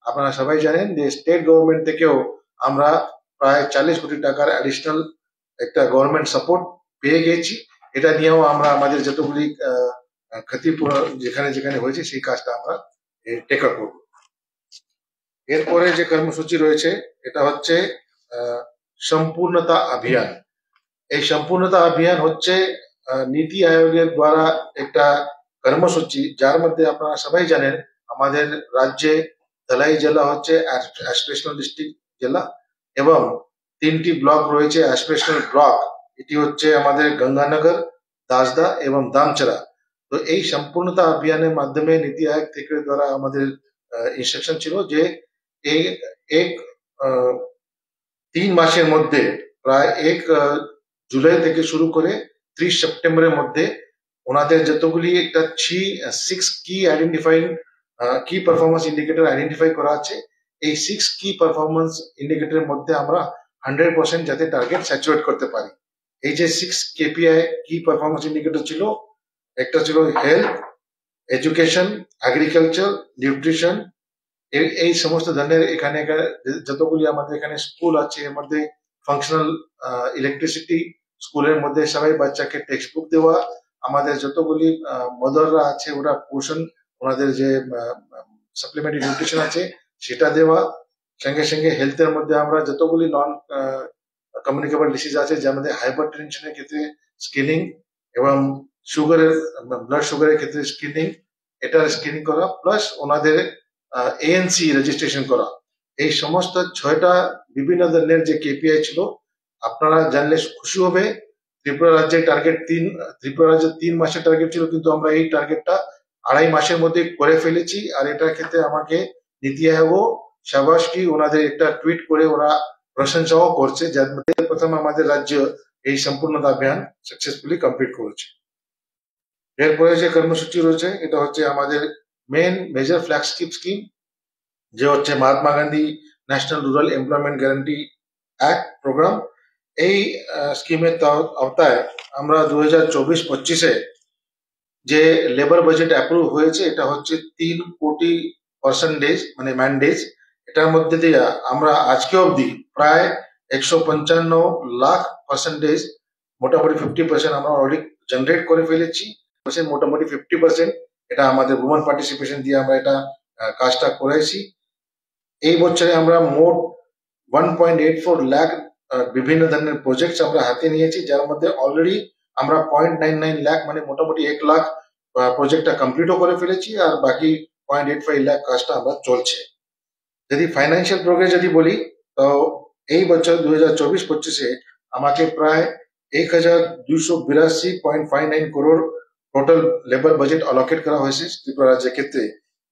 আপনারা সবাই জানেন যে স্টেট গভর্নমেন্ট থেকেও আমরা প্রায় 40 কোটি টাকার অ্যাডিশনাল একটা গভর্নমেন্ট সাপোর্ট পেয়ে গেছি। এটা নিয়েও আমরা আমাদের যতগুলি ক্ষতিপূরণ যেখানে যেখানে হয়েছে সেই কাজটা আমরা টেক আপ করবো। এরপরে যে কর্মসূচি রয়েছে এটা হচ্ছে সম্পূর্ণতা অভিযান। এই সম্পূর্ণতা অভিযান হচ্ছে নীতি আয়োগের দ্বারা একটা কর্মসূচি, যার মধ্যে আপনারা সবাই জানেন আমাদের রাজ্যে ধলাই জেলা হচ্ছে অ্যাসপিরেশনাল ডিস্ট্রিক্ট জেলা এবং 3টি ব্লক রয়েছে অ্যাসপিরেশনাল ব্লক। এটি হচ্ছে আমাদের গঙ্গানগর, দাসদা এবং দামচরা। তো এই সম্পূর্ণতা অভিযানের মাধ্যমে নীতি আয়োগ থেকে দ্বারা আমাদের ইনস্ট্রাকশন ছিল যে এই এক 3 মাসের মধ্যে প্রায় 1 জুলাই থেকে শুরু করে 30 সেপ্টেম্বরের মধ্যে ওনাদের যতগুলি একটা 6 কি পারফরমেন্স ইন্ডিকেটর আইডেন্টিফাই করা আছে, এই 6 কি পারফরমেন্স ইন্ডিকেটরের মধ্যে আমরা 100% যাতে টার্গেট স্যাচুরেট করতে পারি। এই যে 6 কেপিআই কি পারফরমেন্স ইন্ডিকেটর ছিল, একটা ছিল হেলথ, এডুকেশন, এগ্রিকালচার, নিউট্রিশন, এই সমস্ত ধরনের এখানে যতগুলি আমাদের এখানে স্কুল আছে এর মধ্যে ফাংশনাল ইলেকট্রিসিটি, স্কুলের মধ্যে সবাই বাচ্চাকে টেক্সট বুক দেওয়া, আমাদের যতগুলি মদাররা আছে ওরা পোষণ ওনাদের যে সাপ্লিমেন্টারি নিউট্রিশন আছে সেটা দেওয়া, সঙ্গে সঙ্গে হেলথের মধ্যে আমরা যতগুলি নন কমিউনিকেবল ডিসিজ আছে যার মধ্যে হাইপার টেনশনের ক্ষেত্রে স্ক্রিনিং এবং সুগারের ব্লাড সুগারের ক্ষেত্রে স্ক্রিনিং, এটার স্ক্রিনিং করা প্লাস ওনাদের এএনসি রেজিস্ট্রেশন করা। এই সমস্ত 6টা বিভিন্ন ধরনের যে কেপিআই ছিল আপনারা জানলে খুশি হবে। ত্রিপুরা রাজ্যের টার্গেট 3 মাসের টার্গেট ছিল, কিন্তু আমরা এই টার্গেটটা 2.5 মাসের মধ্যে করে ফেলেছি। আর এটার ক্ষেত্রে আমাকে নীতি আয়োগ শাবাশকি ওনাদের একটা টুইট করে ওরা প্রশংসাও করছে, যার মধ্যে প্রথম আমাদের রাজ্য এই সম্পূর্ণতা অভিযান সাকসেসফুলি কমপ্লিট করেছে। এরপরে যে কর্মসূচি রয়েছে এটা হচ্ছে আমাদের মেজর ফ্ল্যাগশিপ স্কিম, যে হচ্ছে Mahatma Gandhi national rural employment guarantee act programme. এই স্কিমের আওতায় আমরা 2024-25-এ যে লেবার বাজেট অ্যাপ্রুভ হয়েছে এটা হচ্ছে 3 কোটি পার্সেন্টেজ মানে ম্যান্ডেজ। এটার মধ্যে দিয়ে আমরা আজকে অবধি প্রায় 155 লাখ পার্সেন্টেজ, মোটামুটি 50% আমরা অলরেডি জেনারেট করে ফেলেছি। মোটামুটি 50% এটা আমাদের উমেন পার্টিসিপেশন দিয়ে আমরা এটা কাজটা করেছি। এই বছরে আমরা মোট 1.84 লাখ বিভিন্ন ধরনের প্রজেক্ট আমরা হাতে নিয়েছি, যার মধ্যে অলরেডি আমরা 0.99 লাখ মানে মোটামুটি 1 লাখ প্রজেক্টটা কমপ্লিটও করে ফেলেছি, আর বাকি 0.85 লাখ কাজটা আমরা চলছে। যদি ফাইন্যান্সিয়াল প্রোগ্রেস যদি বলি তো এই বছর 2024-25-এ আমাকে প্রায় 1282.59 করোড় টোটাল লেবার বাজেট অলোকেট করা হয়েছে ত্রিপুরা রাজ্যের ক্ষেত্রে,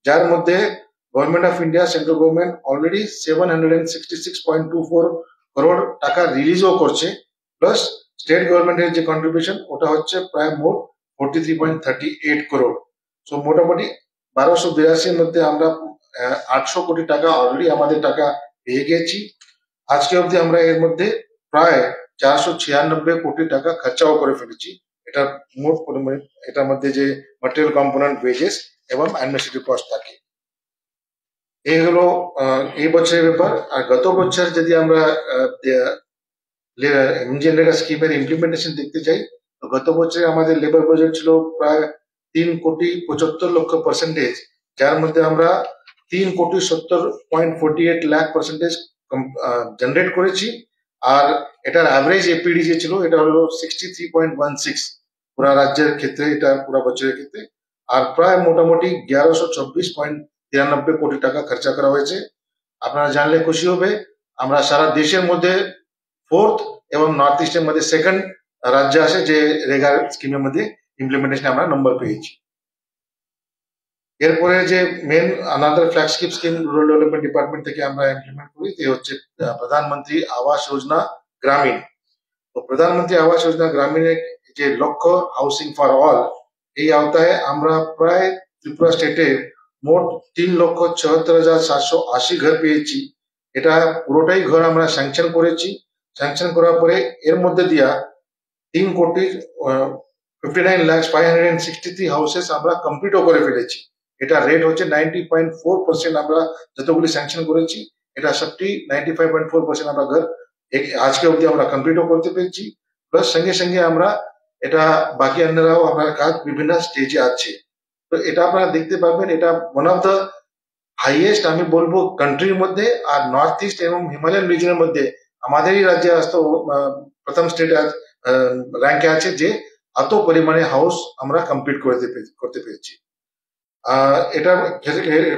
যার মধ্যে government of India central government already 766.24 crore টাকা রিলিজও করছে, প্লাস স্টেট গভর্নমেন্টের যে কন্ট্রিবিউশন ওটা হচ্ছে প্রায় মোট 43.38 করোড়। সো মোটামুটি 1282 মধ্যে আমরা 800 কোটি টাকা অলরেডি আমাদের টাকা পেয়ে গেছি। আজকে অবধি আমরা এর মধ্যে প্রায় 496 কোটি টাকা খরচাও করে ফেলেছি। এটা মোট পরিমাণে এটার মধ্যে যে ম্যাটেরিয়াল কম্পোনেন্ট, ওয়েজেস এবং অ্যাডমিনিস্ট্রেটিভ কস্ট থাকে। এই হলো এই বছরের ব্যাপার। আর গত বছর যদি আমরা এমজিএনরেগা স্কিমের ইমপ্লিমেন্টেশন দেখতে চাই তো গত বছরে আমাদের লেবার বাজেট ছিল প্রায় 3,75,00,000 পার্সেন্টেজ, যার মধ্যে আমরা 3,70.48 লাখ পার্সেন্টেজ জেনারেট করেছি। আর এটার অ্যাভারেজ এপিডি যে ছিল এটা হলো 63.16 পুরা রাজ্যের ক্ষেত্রে, এটা পুরা বছরের ক্ষেত্রে। আর প্রায় মোটামুটি 1124.93 কোটি টাকা খরচা করা হয়েছে। আপনারা জানলে খুশি হবে আমরা সারা দেশের মধ্যে 4th এবং নর্থ ইস্টের মধ্যে 2nd রাজ্য আছে যে রেগা স্কিমের মধ্যে ইমপ্লিমেন্টেশন আমরা নম্বর পেয়েছি। এরপরে যে main another flagship scheme rural development department থেকে আমরা ইমপ্লিমেন্ট করি যে হচ্ছে প্রধানমন্ত্রী আবাস যোজনা গ্রামীণ। তো প্রধানমন্ত্রী আবাস যোজনা গ্রামীণের যে লক্ষ্য হাউসিং ফর অল, এই আওতায় আমরা প্রায় ত্রিপুরা স্টেটে মোট 3,76,780 ঘর পেয়েছি। এটা পুরোটাই ঘর আমরা স্যাংশন করেছি। স্যাংশন করার পরে এর মধ্যে দিয়া 3,59,563 হাউসেস আমরা কমপ্লিটও করে ফেলেছি। এটা রেট হচ্ছে 90.4%। আমরা যতগুলি স্যাংশন করেছি এটা সবটি 95.4% আমরা ঘর আজকে অবধি আমরা কমপ্লিটও করতে পেরেছি। প্লাস সঙ্গে সঙ্গে আমরা এটা বাকি অন্যরাও আমরা কাজ বিভিন্ন স্টেজে আছে। তো এটা আপনারা দেখতে পাবেন, এটা ওয়ান অফ দ্য হাইয়েস্ট আমি বলবো কান্ট্রির মধ্যে, আর নর্থ ইস্ট এবং হিমালয়ান রিজনের মধ্যে আমাদেরই রাজ্যে আসতো প্রথম স্টেট র্যাঙ্কে আছে যে এত পরিমাণে হাউস আমরা কমপ্লিট করতে পেরেছি। এটা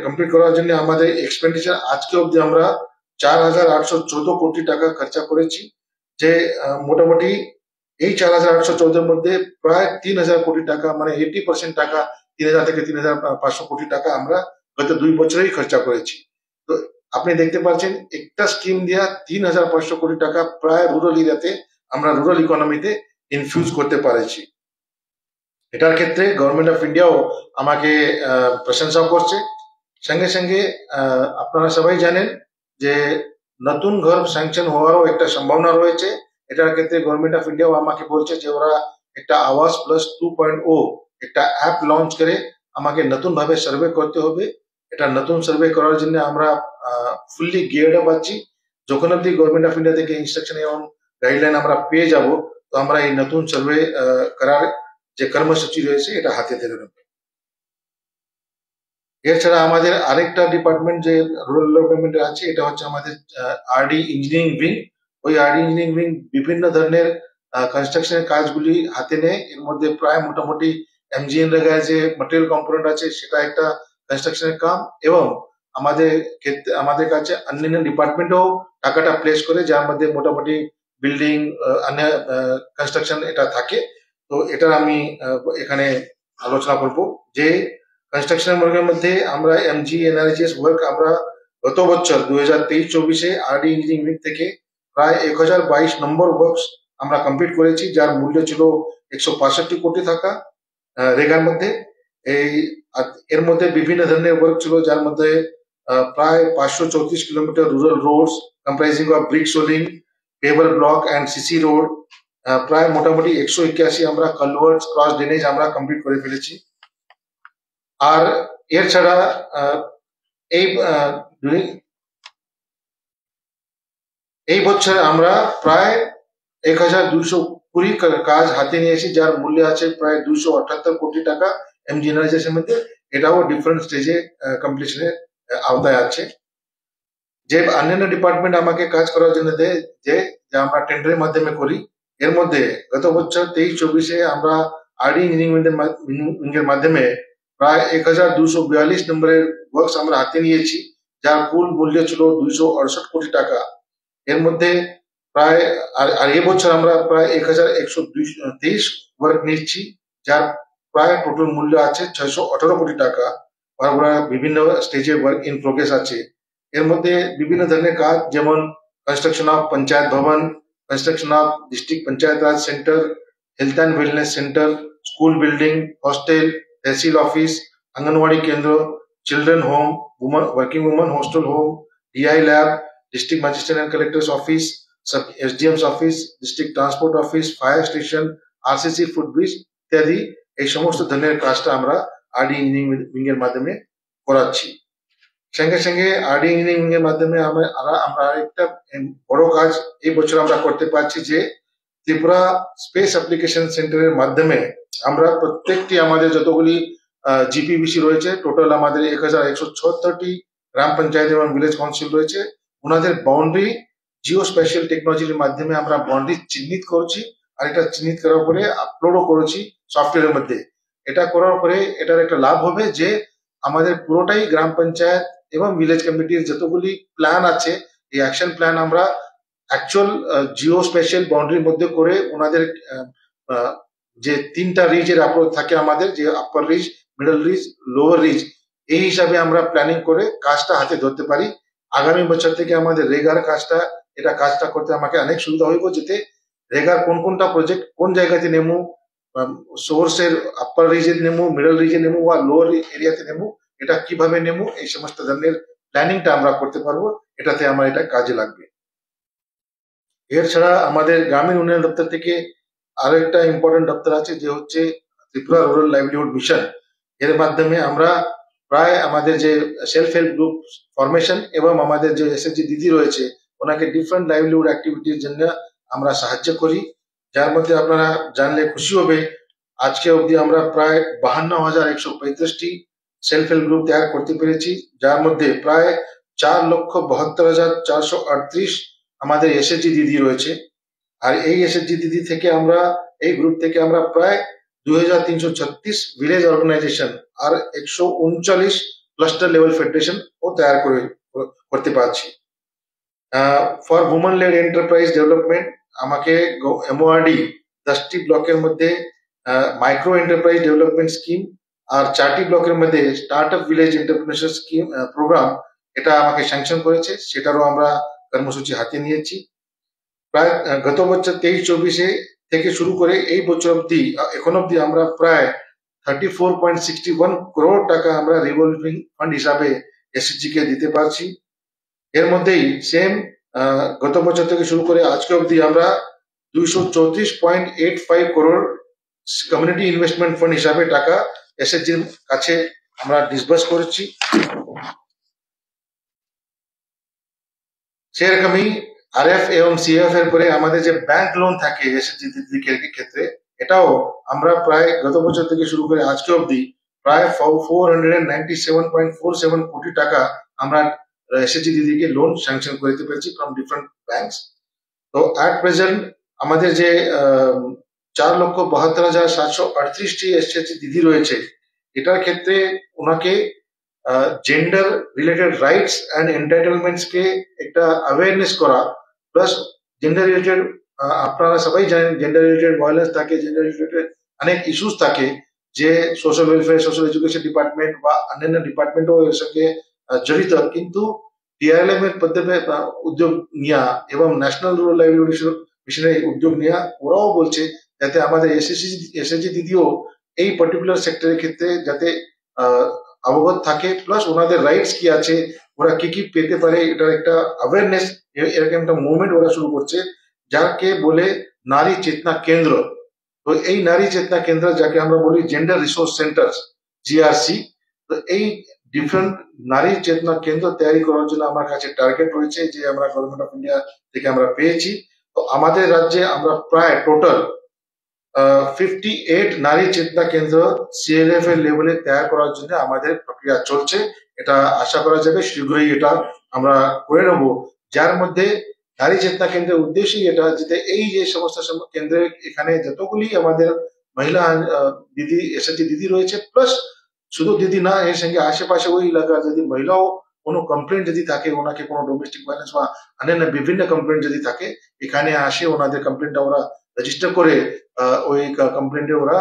কমপ্লিট করার জন্য আমাদের এক্সপেন্ডিচার আজকে অবধি আমরা 4,814 কোটি টাকা খরচা করেছি, যে মোটামুটি এই 4,814 মধ্যে প্রায় 3,000 কোটি টাকা মানে 80% টাকা 3,000 থেকে 3,500 কোটি টাকা আমরা গত 2 বছরেই খরচা করেছি। তো আপনি দেখতে পাচ্ছেন একটা স্কিম দেওয়া 3,500 কোটি টাকা প্রায় রুরাল এরিয়াতে আমরা রুরাল ইকোনমিতে ইনফিউজ করতে পারেছি। এটার ক্ষেত্রে গভর্নমেন্ট অফ ইন্ডিয়াও আমাকে প্রশংসা করছে। সঙ্গে সঙ্গে আপনারা সবাই জানেন যে নতুন ঘর স্যাংশন হওয়ারও একটা সম্ভাবনা রয়েছে। এটার ক্ষেত্রে গভর্নমেন্ট অফ ইন্ডিয়াও আমাকে বলছে যে ওরা একটা আওয়াজ প্লাস 2.0 একটা অ্যাপ লঞ্চ করে আমাকে নতুন ভাবে সার্ভে করতে হবে। এটা নতুন সার্ভে করার জন্য আমরা ফুললি গিয়ার্ড আপ আছি। যখন অব্দি গভর্নমেন্ট অফ ইন্ডিয়া থেকে ইনস্ট্রাকশন এবং গাইডলাইন আমরা পেয়ে যাব, তো আমরা এই নতুন সার্ভে করার যে কর্মসূচি রয়েছে এটা হাতে ধরে নেব। এছাড়া আমাদের আরেকটা ডিপার্টমেন্ট যে রুরাল ডেভেলপমেন্ট আছে, এটা হচ্ছে আমাদের আরডি ইঞ্জিনিয়ারিং উইং। ওই আরডি ইঞ্জিনিয়ারিং উইং বিভিন্ন ধরনের কনস্ট্রাকশনের কাজগুলি হাতে নেয়। এর মধ্যে প্রায় মোটামুটি এমজিএন রেগায় যে ম্যাটেরিয়াল কম্পোনেন্ট আছে সেটা একটা কনস্ট্রাকশনের কাম, এবং আমাদের কাছে অন্যান্য ডিপার্টমেন্টও টাকাটা প্লেস করে, যার মধ্যে মোটামুটি বিল্ডিং অন্য কনস্ট্রাকশন এটা থাকে। তো এটা আমি এখানে আলোচনা করব যে কনস্ট্রাকশন ওয়ার্কের মধ্যে আমরা এমজিএনআরজিএস ওয়ার্ক আমরা গত বছর 2023-24 আরডি ইঞ্জিনিয়ারিং থেকে প্রায় 1022 নম্বর ওয়ার্কস আমরা কমপ্লিট করেছি, যার মূল্য ছিল 165 কোটি টাকা রেগার মধ্যে। এর মধ্যে বিভিন্ন ধরনের ওয়ার্ক ছিল, যার মধ্যে প্রায় 534 kilometre rural roads comprising of brick soling, paver block and CC road, প্রায় মোটামুটি 181 আমরা কালভার্টস ক্রস ড্রেনেজ আমরা কমপ্লিট করে ফেলেছি। আর এর ছাড়া এই বছর আমরা প্রায় 1,220 কাজ হাতে নিয়েছি, যার মূল্য আছে প্রায় 278 কোটি টাকা এমজিএনআরজিএস মধ্যে। এটাও ডিফারেন্ট স্টেজে কমপ্লিশনের আওতায় আছে। যে অন্যান্য ডিপার্টমেন্ট আমাকে কাজ করার জন্য দেয় যে আমরা টেন্ডারের মাধ্যমে করি, এর মধ্যে গত বছর 23-24 আমরা আরডি ইঞ্জিনিয়ারিং এর মাধ্যমে প্রায় 1,242 নম্বরের ওয়ার্কস আমরা হাতে নিয়েছি, যার কুল মূল্য ছিল 268 কোটি টাকা। এর মধ্যে প্রায় আর এবছর আমরা প্রায় 1,123 ওয়ার্ক নিচ্ছি, যার প্রায় টোটাল মূল্য আছে 618 কোটি টাকা। আমরা বিভিন্ন স্টেজে ওয়ার্ক ইন প্রোগ্রেস আছে। এর মধ্যে বিভিন্ন ধরনের কাজ, যেমন construction of panchayat Bhavan, construction of district panchayat Raj center, health and wellness center, school building, hostel, tehsil office, anganwadi kendra, children home, working woman hostel home, DI lab, district magistrate and collectors office, sub SDMs office, district transport office, fire station, RCC footbridge ইত্যাদি এই সমস্ত ধরনের কাজটা আমরা RD engineering এর মাধ্যমে করাচ্ছি। সঙ্গে সঙ্গে আরডি ইঞ্জিনিয়ারিং এর মাধ্যমে আমরা আরেকটা বড় কাজ এই বছর আমরা করতে পারছি, যে ত্রিপুরা স্পেস অ্যাপ্লিকেশন সেন্টারের মাধ্যমে আমরা প্রত্যেকটি আমাদের যতগুলি জিপিবিসি রয়েছে, টোটাল আমাদের 1,176টি গ্রাম পঞ্চায়েত এবং ভিলেজ কাউন্সিল রয়েছে, ওনাদের বাউন্ডারি জিও স্পেশাল টেকনোলজির মাধ্যমে আমরা বাউন্ডারি চিহ্নিত করছি, আর এটা চিহ্নিত করার পরে আপলোডও করেছি সফটওয়্যারের মধ্যে। এটা করার পরে এটার একটা লাভ হবে যে আমাদের পুরোটাই গ্রাম পঞ্চায়েত এবং ভিলেজ কমিটির যতগুলি প্ল্যান আছে, এই অ্যাকশন প্ল্যান আমরা অ্যাকচুয়াল জিও স্পেশাল বাউন্ডারির মধ্যে করে ওনাদের যে 3টা রিজের অ্যাপ্রোচ থাকে আমাদের, যে upper ridge, middle ridge, lower ridge, এই হিসাবে আমরা প্ল্যানিং করে কাজটা হাতে ধরতে পারি। আগামী বছর থেকে আমাদের রেগার কাজটা করতে আমাকে অনেক সুবিধা হইব, যেতে রেগার কোনটা প্রজেক্ট কোন জায়গাতে নেমু, সোর্সের আপার রিজে নেমু, মিডল রিজে নেমু বা লোয়ার এরিয়াতে নেমু, এটা কিভাবে নেমু, এই সমস্ত ধরনের প্ল্যানিংটা আমরা করতে পারবো। এটাতে আমার এটা কাজে লাগবে। এর ছাড়া আমাদের গ্রামীণ উন্নয়ন দপ্তর থেকে আরো একটা ইম্পর্টেন্ট দপ্তর আছে, যে হচ্ছে ত্রিপুরা রুরাল লাইভলিহুড মিশন। এর মাধ্যমে আমরা প্রায় আমাদের যে সেলফ হেল্প গ্রুপ ফরমেশন এবং আমাদের যে এসএসজি দিদি রয়েছে ওনাকে ডিফারেন্ট লাইভলিহুড অ্যাক্টিভিটির জন্য আমরা সাহায্য করি, যার মধ্যে আপনারা জানলে খুশি হবে আজকে অবধি আমরা প্রায় 52,135টি সেলফ হেল্প গ্রুপ তৈরি করতে পেরেছি, যার মধ্যে প্রায় 4,72,438 আমাদের এসএসজি দিদি রয়েছে। আর এই এসএসজি দিদি থেকে আমরা এই গ্রুপ থেকে আমরা প্রায় 2,336 ভিলেজ অর্গানাইজেশন আর 139 ক্লাস্টার লেভেল ফেডারেশন ও তৈরি করতে পারছি। For women led enterprise development আমাকে এমওআরডি 10টি ব্লকের মধ্যে মাইক্রো এন্টারপ্রাইজ ডেভেলপমেন্ট স্কিম আর 4টি ব্লকের মধ্যে start up village entrepreneurship scheme programme এটা আমাকে স্যাংশন করেছে, সেটারও আমরা কর্মসূচি হাতে নিয়েছি। প্রায় গত বছর 23-24 থেকে শুরু করে এই বছর অবধি এখন অবধি আমরা প্রায় 34.61 crore টাকা আমরা রিভলভিং ফান্ড হিসাবে এসএসজি কে দিতে পারছি। এর মধ্যেই সেম গত বছর থেকে শুরু করে আজকে অবধি আমরা 234.85 crore কমিউনিটি ইনভেস্টমেন্ট ফান্ড হিসাবে টাকা এসএসজির কাছে আমরা ডিসবার্স করেছি। সেরকমই আরএফ এবং সিএফ এর পরে আমাদের যে ব্যাংক লোন থাকে এসএসজি দিদির ক্ষেত্রে এটাও আমরা প্রায় গত বছর থেকে শুরু করে আজকে অবধি প্রায় 497.47 কোটি টাকা আমরা এসএসজি দিদিকে লোন স্যাংশন করতে পেরেছি ফ্রম ডিফারেন্ট ব্যাংকস। তো অ্যাট প্রেজেন্ট আমাদের যে 4,72,738টি এসএসজি দিদি রয়েছে এটার ক্ষেত্রে ওনাকে জেন্ডার রিলেটেড রাইটস অ্যান্ড এন্টাইটেলমেন্টস কে একটা অ্যাওয়ারনেস করা, প্লাস জেন্ডার রিলেটেড আপনারা সবাই জানেন জেন্ডার রিলেটেড ভায়োলেন্স থাকে, জেন্ডার রিলেটেড অনেক ইস্যুস থাকে যে social welfare social education department বা অন্যান্য ডিপার্টমেন্টও এর সঙ্গে জড়িত, কিন্তু ডিআরএলএম এর পদ্ধতি উদ্যোগ নেওয়া এবং ন্যাশনাল রুরাল লাইভলিহুড মিশনের উদ্যোগ নেওয়া ওরাও বলছে যাতে আমাদের এসএসজি দিদিও এই পার্টিকুলার সেক্টরের ক্ষেত্রে যাতে অবগত থাকে, প্লাস ওনাদের রাইটস কি আছে ওরা কি কি পেতে পারে এটার একটা অ্যাওয়ারনেস এরকম একটা মুভমেন্ট ওরা শুরু করছে যাকে বলে নারী চেতনা কেন্দ্র। তো এই নারী চেতনা কেন্দ্র যাকে আমরা বলি জেন্ডার রিসোর্স সেন্টার জিআরসি, তো এই ডিফারেন্ট নারী চেতনা কেন্দ্র তৈরি করার জন্য আমার কাছে টার্গেট রয়েছে যে আমরা গভর্নমেন্ট অফ ইন্ডিয়া থেকে আমরা পেয়েছি। তো আমাদের রাজ্যে আমরা প্রায় টোটাল 58 নারী চেতনা কেন্দ্র সিএলএফ এর লেভেলে তৈরি করার জন্য আমাদের প্রক্রিয়া চলছে। এটা আশা করা যাবে শীঘ্রই এটা আমরা করে নেব, যার মধ্যে নারী চেতনা কেন্দ্রের উদ্দেশ্যই এটা যাতে এই যে সমস্ত কেন্দ্রের এখানে যতগুলি আমাদের মহিলা দিদি এসএসজি দিদি রয়েছে, প্লাস শুধু দিদি না এর সঙ্গে আশেপাশে ওই এলাকার যদি মহিলাও কোনো কমপ্লেন যদি থাকে, ওনাকে কোনো ডোমেস্টিক ভায়োলেন্স বা অন্যান্য বিভিন্ন কমপ্লেন যদি থাকে এখানে আসে ওনাদের কমপ্লেনটা ওরা রেজিস্টার করে ওই কমপ্লেন্টে ওরা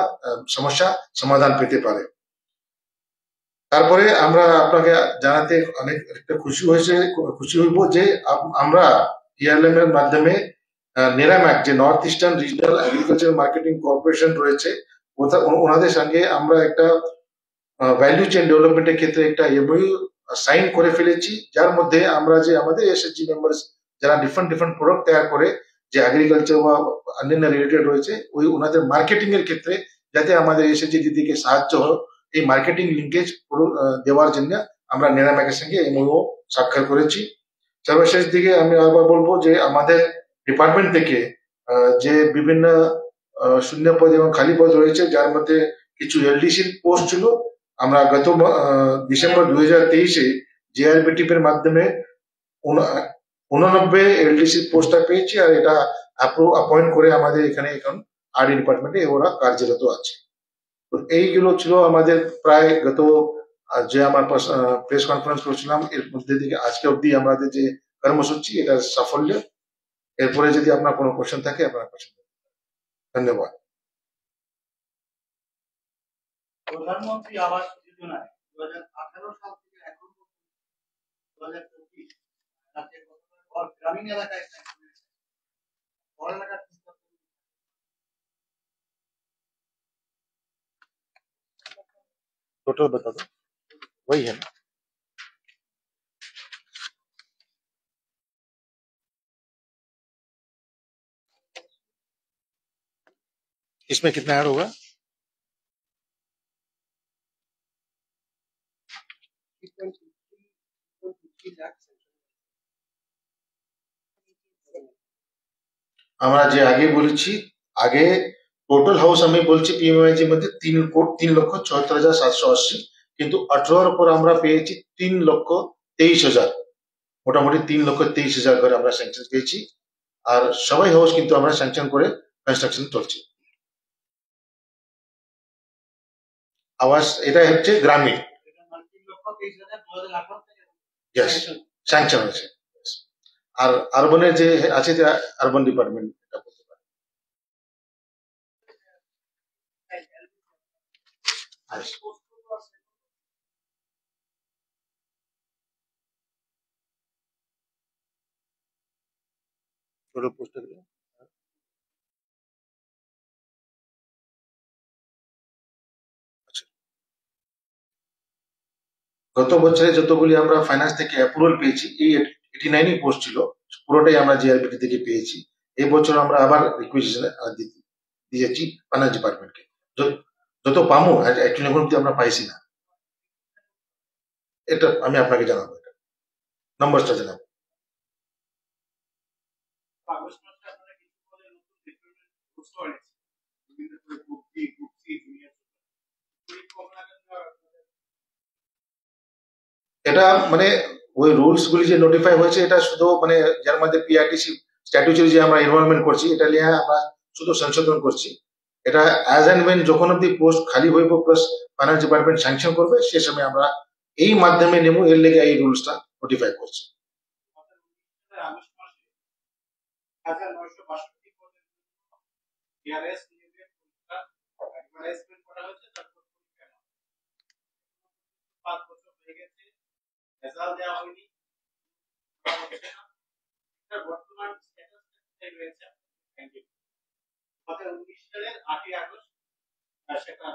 সমস্যা সমাধান পেতে পারে। তারপরে আমরা আপনাকে জানাতে অনেক খুশি হইব যে আমরা ডিআরএলএম এর মাধ্যমে নেরাম্যাক যে north eastern regional agriculture marketing corporation রয়েছে ওনাদের সঙ্গে আমরা একটা ভ্যালু চেইন ডেভেলপমেন্টের ক্ষেত্রে একটা এমওইউ সাইন করে ফেলেছি, যার মধ্যে আমরা যে আমাদের এসএসজি মেম্বার্স যারা ডিফারেন্ট প্রোডাক্ট তৈরি করে যে এগ্রিকালচার বা অন্যান্য রিলেটেড রয়েছে ওই ওনাদের মার্কেটিং এর ক্ষেত্রে যাতে আমাদের এসএসজি দিদিকে সাহায্য হয় এই মার্কেটিং লিঙ্কেজ দেওয়ার জন্য আমরা নেরাম্যাকের সঙ্গে এমওইউ স্বাক্ষর করেছি। সর্বশেষ দিকে আমি আবার বলবো যে আমাদের ডিপার্টমেন্ট থেকে যে বিভিন্ন শূন্য পদ এবং খালি পদ রয়েছে যার মধ্যে কিছু এলডিসির পোস্ট ছিল, আমরা গত ডিসেম্বর 2023-এ জেআরবিটিপ এর মাধ্যমে 89 এলডিসি পোস্টটা পেয়েছি আর এটা অ্যাপয়েন্ট করে আমাদের এখানে এখন আরডি ডিপার্টমেন্টে ওরা কার্যরত আছে। তো এইগুলো ছিল আমাদের প্রায় গত যে আমার প্রেস কনফারেন্স করেছিলাম এর মধ্যে থেকে আজকে অবধি আমাদের যে কর্মসূচি এটার সাফল্য। এরপরে যদি আপনার কোনো কোশ্চেন থাকে আপনার কোশ্চেন। ধন্যবাদ। প্রধানমন্ত্রী আবাস যোজনায় 2018 সাল থেকে এখন 2024 গ্রামীণ এলাকায় শহর এলাকার टोटल बता दो, वही है ना? इसमें कितना ऐड होगा? আমরা যে আগে বলেছি, আগে টোটাল হাউস আমি বলছি পিএমআইজির মধ্যে 3,74,780, কিন্তু 18-র পর আমরা পেয়েছি 3,23,000, মোটামুটি 3,23,000 করে আমরা স্যাংশন পেয়েছি। আর সবাই হাউস কিন্তু আমরা স্যাংশন করে কনস্ট্রাকশন চলছে। আবাস এটা হচ্ছে গ্রামীণ, ইয়েস স্যাংশন হয়েছে। আর আরবানের যে আছে আরবান ডিপার্টমেন্ট এটা বলতে পারে। গত বছরে যতগুলি আমরা ফাইন্যান্স থেকে অ্যাপ্রুভাল পেয়েছি, এই 89 পোস্ট ছিল, পুরোটাই আমরা জিআরবিটি থেকে পেয়েছি। এই বছর আমরা আবার রিকুয়েশন দিয়েছি ফাইন্যান্স ডিপার্টমেন্টকে, যত পামো অ্যাকচুয়ালি এখন অব্দি আমরা পাইছি না। এটা আমি আপনাকে জানাবো, এটা নম্বরটা জানাবো। এটা মানে ওই রুলস গুলি যে নোটিফাই হয়েছে, এটা শুধু মানে যার মধ্যে পিআরটিসি স্ট্যাটিউটারি যে আমরা এনরোলমেন্ট করছি, এটা নিয়ে আমরা শুধু সংশোধন করছি। এটা অ্যাজ অ্যান্ড ওয়েন যখন অব্দি পোস্ট খালি হইব প্লাস ফাইন্যান্স ডিপার্টমেন্ট স্যাংশন করবে, সে সময় আমরা এই মাধ্যমে নেব, এর লেগে এই রুলসটা নোটিফাই করছি। রেজাল্ট দেওয়া হয়নি, বর্তমান স্ট্যাটাস রয়েছে 2019 সালের 8ই আগস্ট সেটা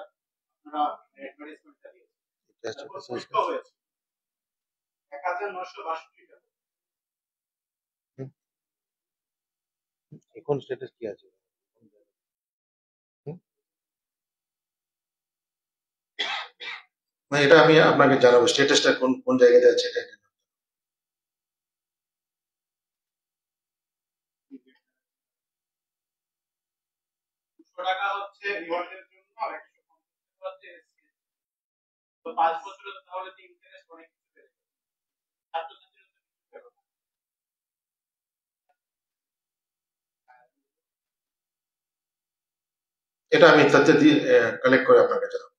আপনারা অ্যাডভার্টাইজমেন্টটা দিয়েছেন, পরীক্ষা হয়েছে 1962 টাকা। এখন স্ট্যাটাস কি আছে? এটা আমি আপনাকে জানাবো, স্ট্যাটাসটা কোন কোন জায়গাতে আছে এটা। টাকা হচ্ছে রিওয়ার্ডের জন্য আর 150 হচ্ছে তো 5 বছরে তাহলে তো ইন্টারেস্ট অনেক কিছু বেড়ে যাবে। এটা আমি তথ্য দিয়ে কালেক্ট করে আপনাকে জানাবো।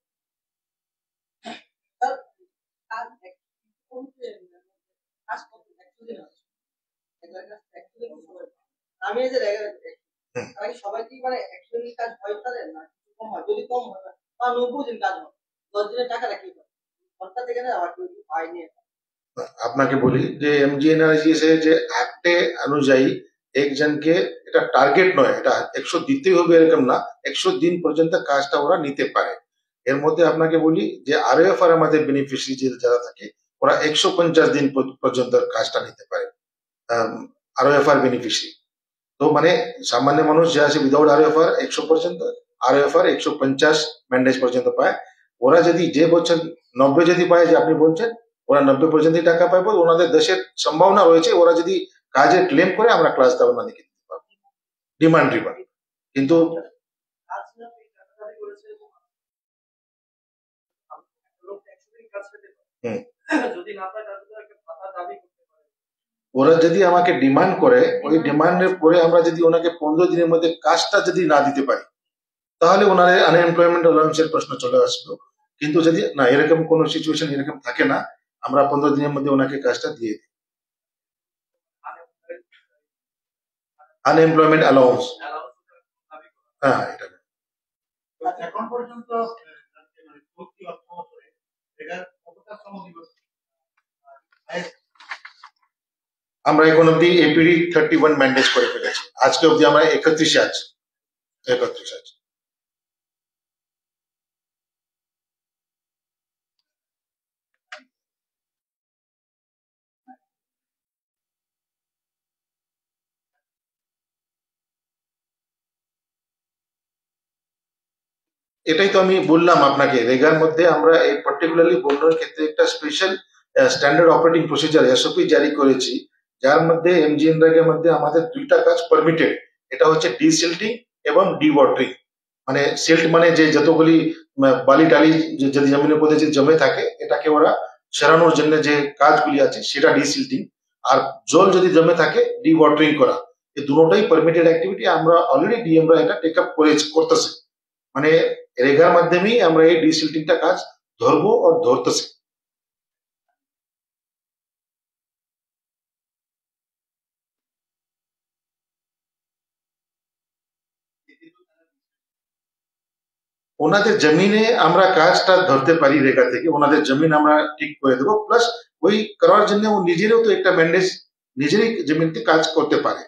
আমি এই যে সবাই কি মানে অ্যাকচুয়ালি কাজ হয় তাদের না কম হয়, যদি কম হয় বা 90 দিন কাজ হয় 10 দিনের টাকাটা কি হয় ঘন্টা থেকে না আবার কেউ পায়নি। আপনাকে বলি যে এমজিএনআরজিএস যে অ্যাক্টে অনুযায়ী একজনকে, এটা টার্গেট নয়, এটা 100 দিতেই হবে এরকম না, 100 দিন পর্যন্ত কাজটা ওরা নিতে পারে। এর মধ্যে আপনাকে বলি যে আরএফআর আমাদের বেনিফিশিয়ারি যারা থাকে, ওরা 150 দিন পর্যন্ত কাজটা নিতে পারে আরএফআর বেনিফিশিয়ারি। তো মানে সামান্য মানুষ যে আছে উইদাউট আরএফআর 100 পর্যন্ত, আরএফআর 150 ম্যান্ডেজ পর্যন্ত পায়। ওরা যদি যে বছর 90 যদি পায়, যে আপনি বলছেন ওরা 90 পর্যন্ত টাকা পাবো, ওনাদের দেশের সম্ভাবনা রয়েছে, ওরা যদি কাজে ক্লেম করে আমরা ক্লাসটা ওনাদেরকে দিতে পারবো ডিমান্ড রিভার। কিন্তু ওরা যদি আমাকে ডিমান্ড করে, ওই ডিমান্ডের পরে আমরা যদি ওনাকে 15 দিনের মধ্যে কাজটা যদি না দিতে পারি, তাহলে ওনার আনএমপ্লয়মেন্ট অ্যালাউন্সের প্রশ্ন চলে আসবে। কিন্তু যদি না এরকম কোনো সিচুয়েশন এরকম থাকে না, আমরা 15 দিনের মধ্যে ওনাকে কাজটা দিয়ে দিই। আনএমপ্লয়মেন্ট অ্যালাউন্স, হ্যাঁ এটা এখন পর্যন্ত আমরা এখন অব্দি এপিডি 31 ম্যান্ডেজ করে ফেলেছি, আজকে অব্দি আমরা 31 আছি, 31 আছে। এটাই তো আমি বললাম আপনাকে, রেগার মধ্যে আমরা এই পার্টিকুলারলি বন্যার ক্ষেত্রে একটা special standard operating procedure SOP জারি করেছি, যার মধ্যে এমজিএনরেগার মধ্যে আমাদের দুইটা কাজ পারমিটেড। এটা হচ্ছে ডিসিল্টিং এবং ডিওয়াটারিং। মানে সিল্ট মানে যে যতগুলি বালি টালি যদি জমিনের মধ্যে যে জমে থাকে এটাকে ওরা সরানোর জন্য যে কাজগুলি আছে সেটা ডিসিল্টিং। আর জল যদি জমে থাকে ডিওয়াটারিং করা। এই দুটোটাই পারমিটেড অ্যাক্টিভিটি। আমরা অলরেডি আমরা এটা টেক আপ করতেছি। মানে রেগার মাধ্যমেই আমরা এই ডিসিল্টিংটা কাজ ধরবো আর ধরতেছি। ওনাদের জমিনে আমরা কাজটা ধরতে পারি রেগা থেকে, ওনাদের জমিন আমরা ঠিক করে দেবো। প্লাস ওই করার জন্য ও নিজেরও তো একটা ম্যান্ডেজ, নিজেরই জমিনতে কাজ করতে পারে,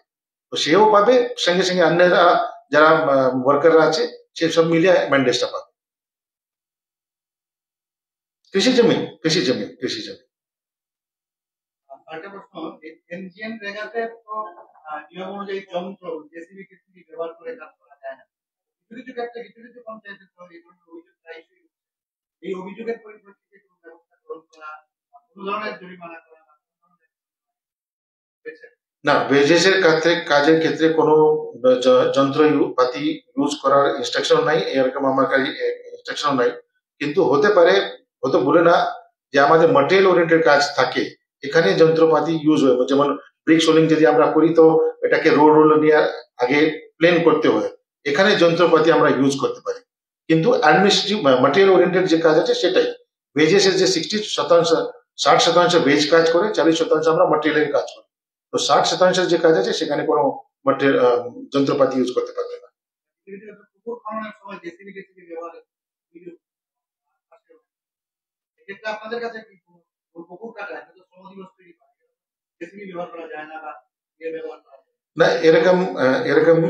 তো সেও পাবে, সঙ্গে সঙ্গে অন্যরা যারা ওয়ার্কাররা আছে সে সব মিলিয়ে ম্যান্ডেজটা পাবে। কৃষি জমি, কৃষি জমি, কৃষি জমি। আরেকটা প্রশ্ন, এনজিএন রেগাতে তো নিয়ম অনুযায়ী যন্ত্র জেসিবি টিসিবি ব্যবহার করে কাজ করা যায় না। কিছু কিছু ক্ষেত্রে কিছু কিছু পঞ্চায়েতে তো এই ধরনের অভিযোগ প্রায়শই উঠছে। এই অভিযোগের পরিপ্রেক্ষিতে কোনো ব্যবস্থা গ্রহণ করা, কোনো ধরনের জরিমানা করা বা কোনো ধরনের হয়েছে? না, ওয়েজেসের কাজের ক্ষেত্রে কোনো যন্ত্রপাতি ইউজ করার ইনস্ট্রাকশন নাই, এরকম আমার কাছে ইনস্ট্রাকশন নাই। কিন্তু হতে পারে, হতে বলে না যে আমাদের ম্যাটেরিয়াল ওরিয়েন্টেড কাজ থাকে, এখানে যন্ত্রপাতি ইউজ হয়। যেমন ব্রিক সোলিং যদি আমরা করি তো এটাকে রোল রোল নিয়ে আগে প্লেন করতে হয়, এখানে যন্ত্রপাতি আমরা ইউজ করতে পারি। কিন্তু অ্যাডমিনিস্ট্রেটিভ ম্যাটেরিয়াল ওরিয়েন্টেড যে কাজ আছে সেটাই ওয়েজেসের যে 60% ওয়েজ কাজ করে, 40% আমরা ম্যাটেরিয়ালের কাজ করি। তো 60% যে কাজ আছে সেখানে কোনো যন্ত্রপাতি ইউজ করতে পারবে না। কিছু কিছু ক্ষেত্রে পুকুর খননের সময় জেসিবি টিসিবি ব্যবহারের অভিযোগ আসে। এক্ষেত্রে আপনাদের কাছে কি পুকুর কাটা এটা তো শ্রম দিবস তৈরি করে, জেসিবি ব্যবহার করা যায় না বা ইয়ে ব্যবহার করা যায় না, এরকম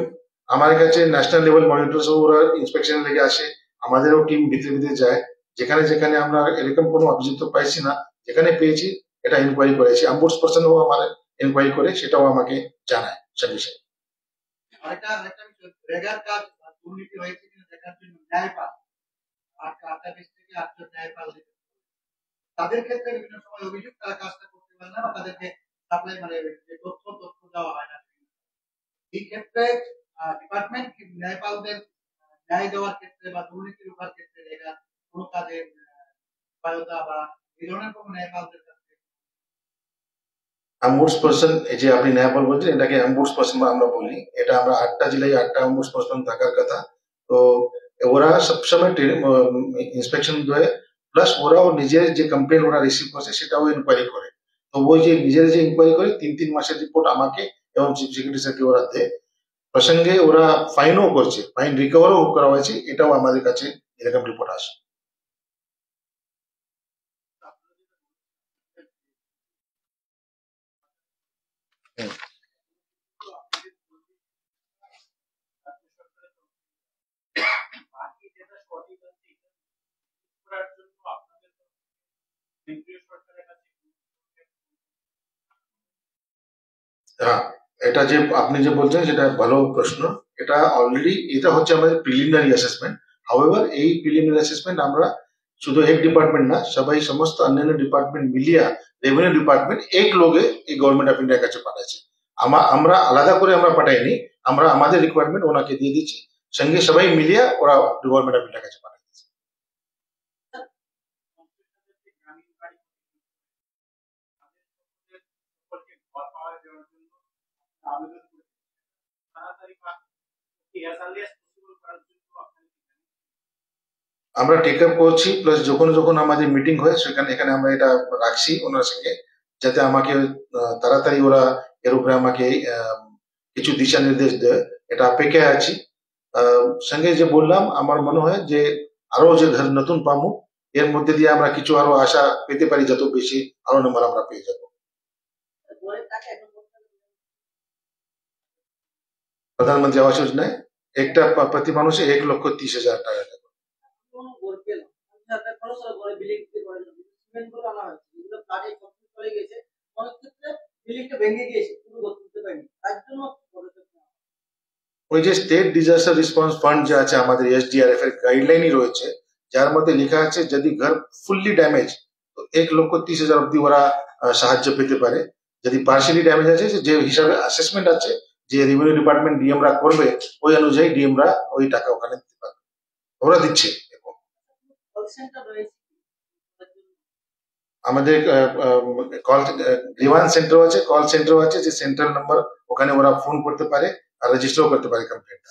আমার কাছে ন্যাশনাল লেভেল মনিটর সব ওরা ইন্সপেকশন লেগে আসে, আমাদেরও টিম ভিতরে ভিতরে যায়। যেখানে যেখানে আমরা এরকম কোনো অভিযোগ পাইছি না, যেখানে পেয়েছি এটা ইনকোয়ারি করেছি, অম্বুডসপারসনও আমার ইনকোয়ারি করে সেটাও আমাকে জানায় সব বিষয়ে। আরেকটা আরেকটা বিষয়, রেগার কাজ দুর্নীতি হয়েছে কিনা দেখার জন্য ন্যায়পাল 8টা থেকে 8জন ন্যায়পাল দিতে হবে। তাদের ক্ষেত্রে বিভিন্ন সময় অভিযোগ তারা কাজটা করতে পারে না বা তাদেরকে সাপ্লাই মানে যে তথ্য দেওয়া হয় না। এই ক্ষেত্রে ডিপার্টমেন্ট কি ন্যায়পালদের ন্যায় দেওয়ার ক্ষেত্রে বা দুর্নীতি রোখার ক্ষেত্রে রেগার কোনো কাজে সহায়তা বা এই ধরনের কোনো ন্যায়পালদের কাছে অম্বুডসপারসন, এই যে আপনি ন্যায়পাল বলছেন এটাকে অম্বুডসপারসন আমরা বলি। এটা আমরা 8টা জেলায় 8টা অম্বুডসপারসন থাকার কথা। তো ওরা সবসময় ইন্সপেকশন দেয়, প্লাস ওরাও নিজের যে কমপ্লেন ওরা রিসিভ করছে সেটাও ইনকোয়ারি করে। তো ওই যে নিজের যে ইনকোয়ারি করে 3 মাসের রিপোর্ট আমাকে এবং চিফ সেক্রেটারি স্যারকে ওরা দেয়। প্রসঙ্গে ওরা ফাইনও করছে, ফাইন রিকভারও করা হয়েছে, এটাও আমাদের কাছে এরকম রিপোর্ট আসে। বাকি যেটা সঠিক আছে করার জন্য আপনাদের কেন্দ্রীয় সরকারের কাছে হ্যাঁ, এটা যে আপনি যে বলছেন সেটা ভালো প্রশ্ন। এটা অলরেডি এটা হচ্ছে আমাদের প্রিলিমিনারি অ্যাসেসমেন্ট। হাউএভার এই প্রিলিমিনারি অ্যাসেসমেন্ট আমরা শুধু এক ডিপার্টমেন্ট না, সবাই সমস্ত অন্যান্য ডিপার্টমেন্ট মিলিয়ে রেভিনিউ ডিপার্টমেন্ট এক লোকে এই গভর্নমেন্ট অফ ইন্ডিয়ার কাছে পাঠাচ্ছে। আমরা আলাদা করে আমরা পাঠাইনি, আমরা আমাদের রিকোয়ারমেন্ট ওনাকে দিয়ে দিচ্ছি, সঙ্গে সবাই মিলিয়ে ওরা গভর্নমেন্ট অফ ইন্ডিয়ার কাছে পাঠাচ্ছে। গ্রামীণ বাড়ি তাদের সকলকে ঘর পাওয়া যাওয়ার জন্য আবেদন করেছে তাড়াতাড়ি বা এস আর্লি অ্যাজ পসিবল করার জন্য আপনাদের আমরা টেক আপ করছি, প্লাস যখন যখন আমাদের মিটিং হয় সেখানে এখানে আমরা এটা রাখছি ওনার সঙ্গে, যাতে আমাকে তাড়াতাড়ি ওরা এর উপরে আমাকে কিছু দিশা নির্দেশ দেয়। এটা অপেক্ষায় আছি। সঙ্গে যে বললাম, আমার মনে হয় যে আরো যে ঘর নতুন পাবো এর মধ্যে দিয়ে আমরা কিছু আরো আশা পেতে পারি, যত বেশি আরো নম্বর আমরা পেয়ে যাবো। প্রধানমন্ত্রী আবাস যোজনায় একটা প্রতি মানুষে 1,30,000 টাকা দেবো। ওই যে স্টেট ডিজাস্টার রেসপন্স ফান্ড যে আছে আমাদের SDRF এর গাইডলাইনই রয়েছে, যার মধ্যে লেখা আছে যদি ঘর ফুললি ড্যামেজ তো 1,30,000 অব্দি ওরা সাহায্য পেতে পারে। যদি পার্সিয়ালি ড্যামেজ আছে, যে হিসাবে অ্যাসেসমেন্ট আছে যে রেভিনিউ ডিপার্টমেন্ট ডিএমরা করবে, ওই অনুযায়ী ডিএমরা ওই টাকা ওখানে দিতে পারবে, ওরা দিচ্ছে। আমাদের গ্রিভান্স সেন্টার আছে, কল সেন্টার আছে, যে সেন্ট্রাল নাম্বার, ওখানে ওরা ফোন করতে পারে আর রেজিস্টারও করতে পারে কমপ্লেন্ট।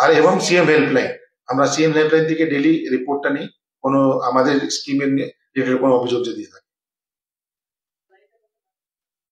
আর এবং সিএম হেল্পলাইন, আমরা সিএম হেল্পলাইন থেকে ডেইলি রিপোর্টটা নিই কোনো আমাদের স্কিমের রিলেটেড কোনো অভিযোগ যদি থাকে।